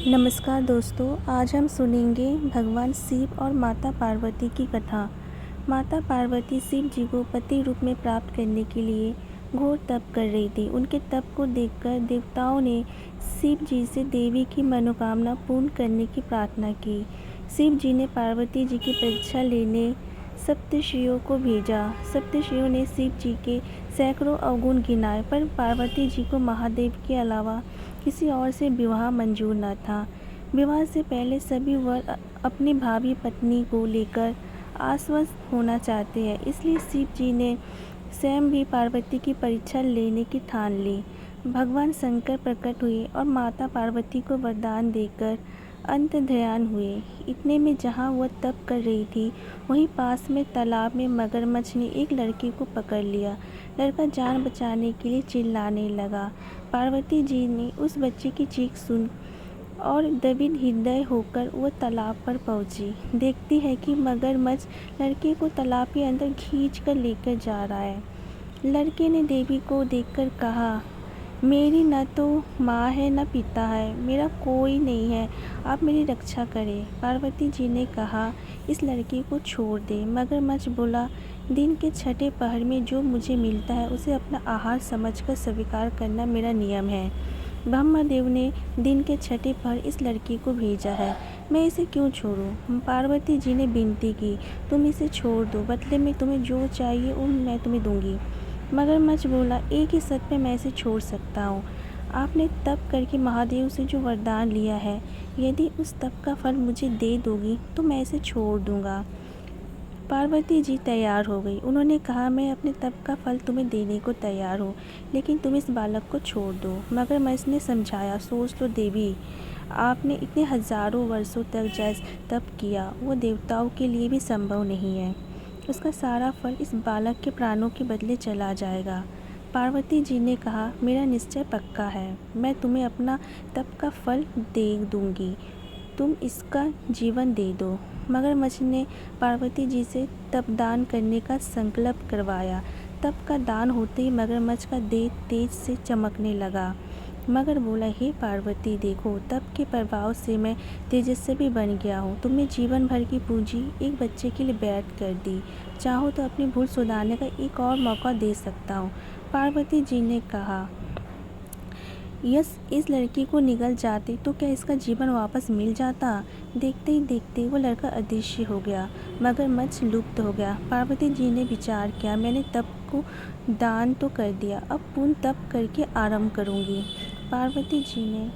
नमस्कार दोस्तों, आज हम सुनेंगे भगवान शिव और माता पार्वती की कथा। माता पार्वती शिव जी को पति रूप में प्राप्त करने के लिए घोर तप कर रही थी। उनके तप को देखकर देवताओं ने शिव जी से देवी की मनोकामना पूर्ण करने की प्रार्थना की। शिव जी ने पार्वती जी की परीक्षा लेने सप्तर्षियों को भेजा। सप्तर्षियों ने शिव जी के सैकड़ों अवगुण गिनाए, पर पार्वती जी को महादेव के अलावा किसी और से विवाह मंजूर न था। विवाह से पहले सभी वर अपनी भावी पत्नी को लेकर आश्वस्त होना चाहते हैं, इसलिए शिव जी ने स्वयं भी पार्वती की परीक्षा लेने की ठान ली। भगवान शंकर प्रकट हुए और माता पार्वती को वरदान देकर अंतर्ध्यान हुए। इतने में जहाँ वह तप कर रही थी, वहीं पास में तालाब में मगरमच्छ ने एक लड़के को पकड़ लिया। लड़का जान बचाने के लिए चिल्लाने लगा। पार्वती जी ने उस बच्चे की चीख सुन और द्रवित हृदय होकर वह तालाब पर पहुंची। देखती है कि मगरमच्छ लड़के को तालाब के अंदर खींच कर लेकर जा रहा है। लड़के ने देवी को देखकर कहा, मेरी न तो माँ है न पिता है, मेरा कोई नहीं है, आप मेरी रक्षा करें। पार्वती जी ने कहा, इस लड़के को छोड़ दे। मगरमच्छ बोला, दिन के छठे पहर में जो मुझे मिलता है उसे अपना आहार समझकर स्वीकार करना मेरा नियम है। ब्रह्मदेव ने दिन के छठे पहर इस लड़के को भेजा है, मैं इसे क्यों छोड़ूं? पार्वती जी ने विनती की, तुम इसे छोड़ दो, बदले में तुम्हें जो चाहिए वो मैं तुम्हें दूंगी। मगरमच्छ बोला, एक ही शर्त पे मैं इसे छोड़ सकता हूँ। आपने तप करके महादेव से जो वरदान लिया है, यदि उस तप का फल मुझे दे दोगी तो मैं इसे छोड़ दूंगा। पार्वती जी तैयार हो गई। उन्होंने कहा, मैं अपने तप का फल तुम्हें देने को तैयार हूँ, लेकिन तुम इस बालक को छोड़ दो। मगरमच्छ ने समझाया, सोच लो देवी, आपने इतने हजारों वर्षों तक जैसे तप किया वो देवताओं के लिए भी संभव नहीं है। उसका सारा फल इस बालक के प्राणों के बदले चला जाएगा। पार्वती जी ने कहा, मेरा निश्चय पक्का है, मैं तुम्हें अपना तप का फल दे दूंगी, तुम इसका जीवन दे दो। मगरमच्छ ने पार्वती जी से तप दान करने का संकल्प करवाया। तप का दान होते ही मगरमच्छ का देह तेज से चमकने लगा। मगर बोला, हे पार्वती, देखो तप के प्रभाव से मैं तेजस्वी बन गया हूँ। तुमने जीवन भर की पूंजी एक बच्चे के लिए व्यर्थ कर दी। चाहो तो अपनी भूल सुधारने का एक और मौका दे सकता हूँ। पार्वती जी ने कहा, यस, इस लड़की को निगल जाते तो क्या इसका जीवन वापस मिल जाता? देखते ही देखते वो लड़का अदृश्य हो गया। मगरमच्छ लुप्त हो गया। पार्वती जी ने विचार किया, मैंने तप को दान तो कर दिया, अब पुनः तप करके आरंभ करूंगी। पार्वती जी ने